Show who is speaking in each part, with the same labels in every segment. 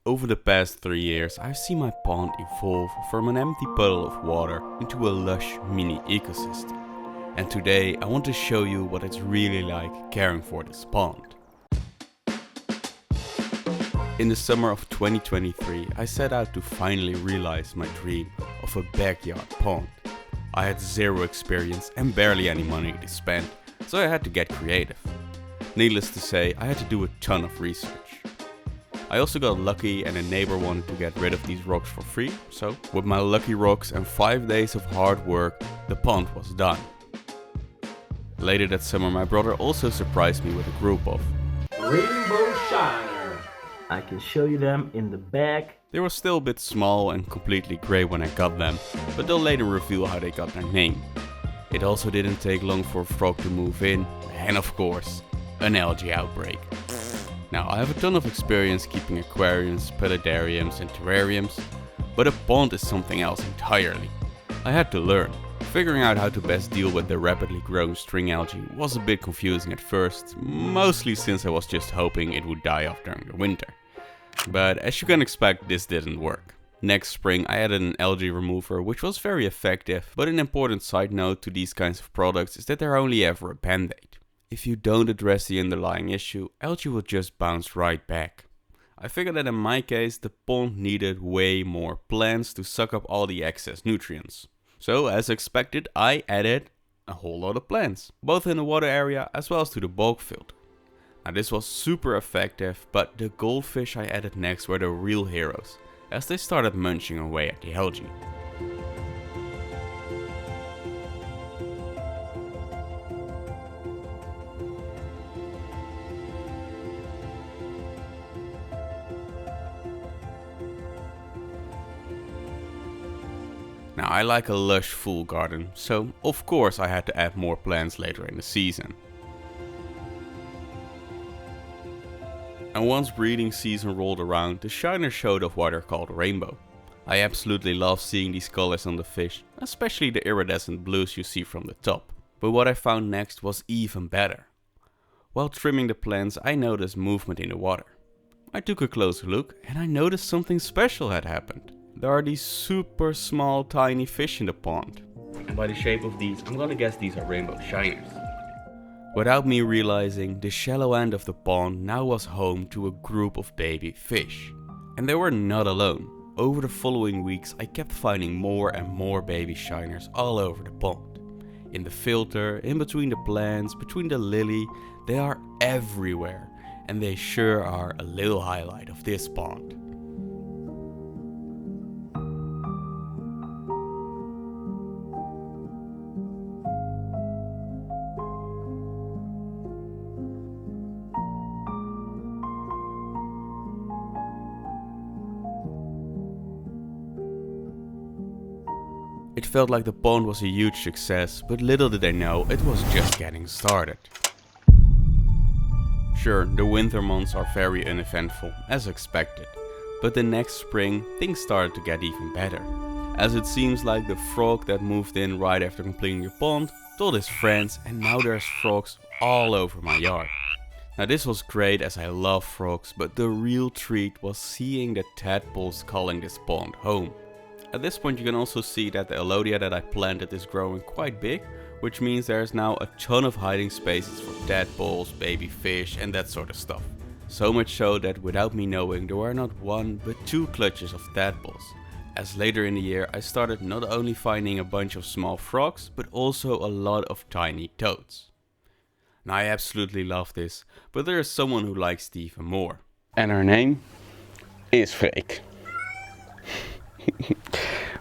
Speaker 1: Over the past 3 years, I've seen my pond evolve from an empty puddle of water into a lush mini ecosystem. And today I want to show you what it's really like caring for this pond. In the summer of 2023, I set out to finally realize my dream of a backyard pond. I had zero experience and barely any money to spend, so I had to get creative. Needless to say, I had to do a ton of research. I also got lucky and a neighbor wanted to get rid of these rocks for free, so with my lucky rocks and 5 days of hard work, the pond was done. Later that summer, my brother also surprised me with a group of
Speaker 2: Rainbow Shiner. I can show you them in the back.
Speaker 1: They were still a bit small and completely grey when I got them, but they'll later reveal how they got their name. It also didn't take long for a frog to move in, and of course, an algae outbreak. Now, I have a ton of experience keeping aquariums, paludariums and terrariums, but a pond is something else entirely. I had to learn. Figuring out how to best deal with the rapidly growing string algae was a bit confusing at first, mostly since I was just hoping it would die off during the winter. But as you can expect, this didn't work. Next spring I added an algae remover, which was very effective, but an important side note to these kinds of products is that they're only ever a band-aid. If you don't address the underlying issue, algae will just bounce right back. I figured that in my case, the pond needed way more plants to suck up all the excess nutrients. So as expected, I added a whole lot of plants, both in the water area as well as to the bulk filter. Now this was super effective, but the goldfish I added next were the real heroes, as they started munching away at the algae. Now I like a lush full garden, so of course I had to add more plants later in the season. And once breeding season rolled around, the shiners showed off why they're called rainbow. I absolutely love seeing these colors on the fish, especially the iridescent blues you see from the top. But what I found next was even better. While trimming the plants, I noticed movement in the water. I took a closer look and I noticed something special had happened. There are these super small tiny fish in the pond. And by the shape of these, I'm gonna guess these are rainbow shiners. Without me realizing, the shallow end of the pond now was home to a group of baby fish. And they were not alone. Over the following weeks, I kept finding more and more baby shiners all over the pond. In the filter, in between the plants, between the lily, they are everywhere. And they sure are a little highlight of this pond. It felt like the pond was a huge success, but little did I know it was just getting started. Sure, the winter months are very uneventful, as expected, but the next spring things started to get even better. As it seems like the frog that moved in right after completing the pond told his friends, and now there's frogs all over my yard. Now this was great as I love frogs, but the real treat was seeing the tadpoles calling this pond home. At this point you can also see that the alodia that I planted is growing quite big, which means there's now a ton of hiding spaces for tadpoles, baby fish and that sort of stuff. So much so that without me knowing there were not one but 2 clutches of tadpoles. As later in the year I started not only finding a bunch of small frogs, but also a lot of tiny toads. Now I absolutely love this, but there is someone who likes it even more.
Speaker 3: And her name is Freek.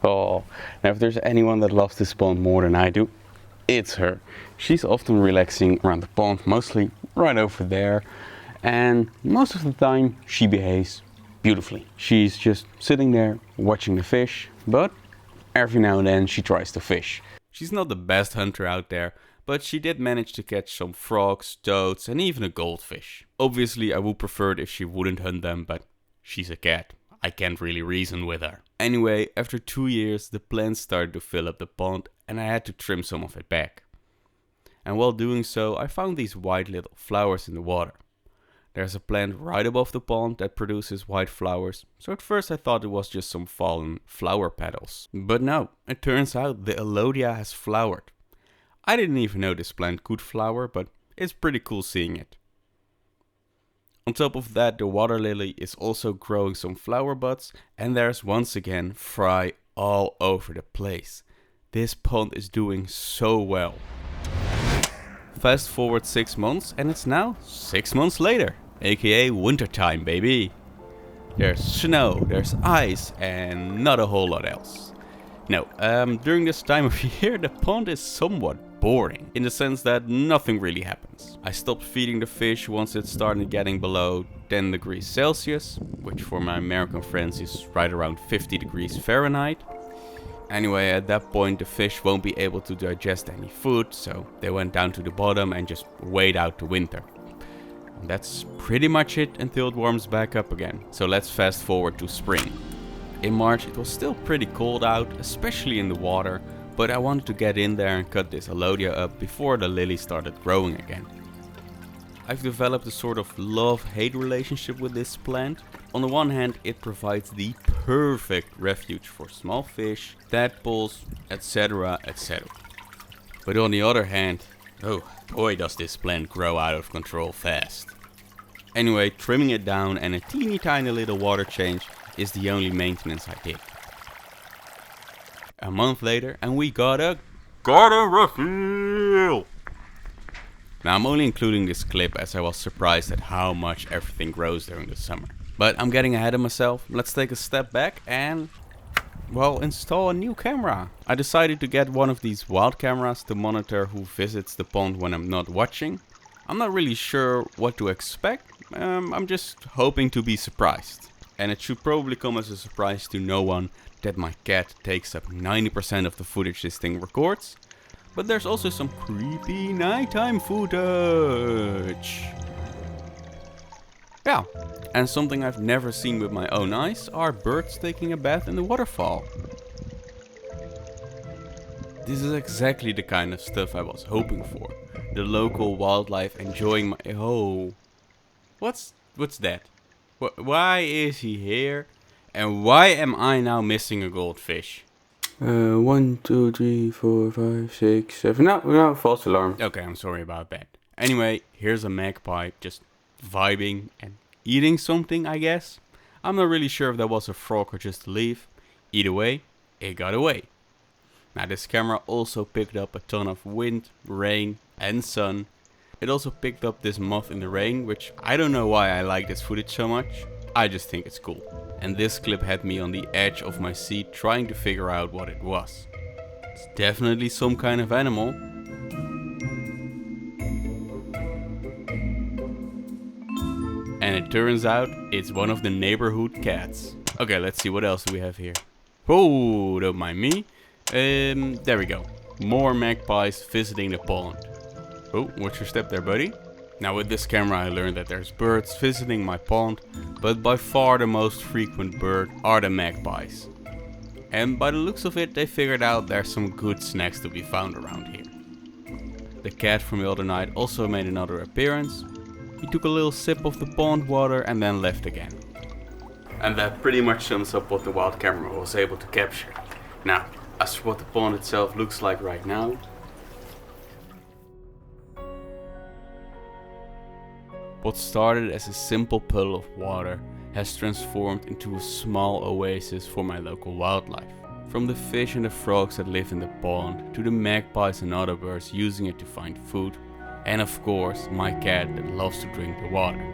Speaker 3: Oh, now if there's anyone that loves this pond more than I do, it's her. She's often relaxing around the pond, mostly right over there, and most of the time she behaves beautifully. She's just sitting there watching the fish, but every now and then she tries to fish.
Speaker 1: She's not the best hunter out there, but she did manage to catch some frogs, toads and even a goldfish. Obviously I would prefer it if she wouldn't hunt them, but she's a cat. I can't really reason with her. Anyway, after 2 years the plants started to fill up the pond and I had to trim some of it back. And while doing so I found these white little flowers in the water. There's a plant right above the pond that produces white flowers, so at first I thought it was just some fallen flower petals. But no, it turns out the Elodia has flowered. I didn't even know this plant could flower, but it's pretty cool seeing it. On top of that, the water lily is also growing some flower buds, and there's once again fry all over the place. This pond is doing so well. Fast forward 6 months and it's now 6 months later, aka wintertime, baby. There's snow, there's ice, and not a whole lot else. No, during this time of year the pond is somewhat boring, in the sense that nothing really happens. I stopped feeding the fish once it started getting below 10 degrees Celsius, which for my American friends is right around 50 degrees Fahrenheit. Anyway, at that point the fish won't be able to digest any food, so they went down to the bottom and just wait out the winter. And that's pretty much it until it warms back up again. So let's fast forward to spring. In March it was still pretty cold out, especially in the water, but I wanted to get in there and cut this Elodia up before the lily started growing again. I've developed a sort of love-hate relationship with this plant. On the one hand, it provides the perfect refuge for small fish, tadpoles, etc, etc. But on the other hand, oh boy does this plant grow out of control fast. Anyway, trimming it down and a teeny tiny little water change is the only maintenance I did. A month later and we got a garden refill! Now I'm only including this clip as I was surprised at how much everything grows during the summer. But I'm getting ahead of myself. Let's take a step back and, well, install a new camera. I decided to get one of these wild cameras to monitor who visits the pond when I'm not watching. I'm not really sure what to expect. I'm just hoping to be surprised. And it should probably come as a surprise to no one that my cat takes up 90% of the footage this thing records. But there's also some creepy nighttime footage. Yeah, and something I've never seen with my own eyes are birds taking a bath in the waterfall. This is exactly the kind of stuff I was hoping for. The local wildlife enjoying my... Oh, what's that? Why is he here? And why am I now missing a goldfish?
Speaker 3: 1, 2, 3, 4, 5, 6, 7. No, false alarm.
Speaker 1: Okay, I'm sorry about that. Anyway, here's a magpie just vibing and eating something, I guess. I'm not really sure if that was a frog or just a leaf. Either way, it got away. Now this camera also picked up a ton of wind, rain and sun. It also picked up this moth in the rain, which I don't know why I like this footage so much. I just think it's cool. And this clip had me on the edge of my seat trying to figure out what it was. It's definitely some kind of animal. And it turns out it's one of the neighborhood cats. Okay, let's see what else do we have here. Oh, don't mind me. There we go. More magpies visiting the pond. Oh, watch your step there, buddy. Now with this camera I learned that there's birds visiting my pond, but by far the most frequent bird are the magpies. And by the looks of it, they figured out there's some good snacks to be found around here. The cat from the other night also made another appearance. He took a little sip of the pond water and then left again. And that pretty much sums up what the wild camera was able to capture. Now, as for what the pond itself looks like right now, what started as a simple puddle of water has transformed into a small oasis for my local wildlife. From the fish and the frogs that live in the pond, to the magpies and other birds using it to find food, and of course my cat that loves to drink the water.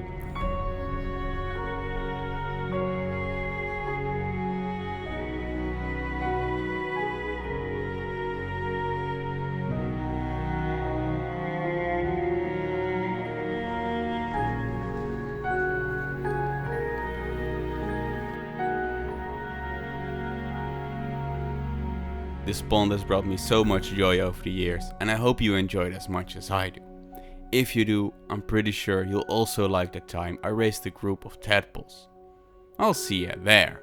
Speaker 1: This pond has brought me so much joy over the years, and I hope you enjoyed as much as I do. If you do, I'm pretty sure you'll also like the time I raised a group of tadpoles. I'll see you there.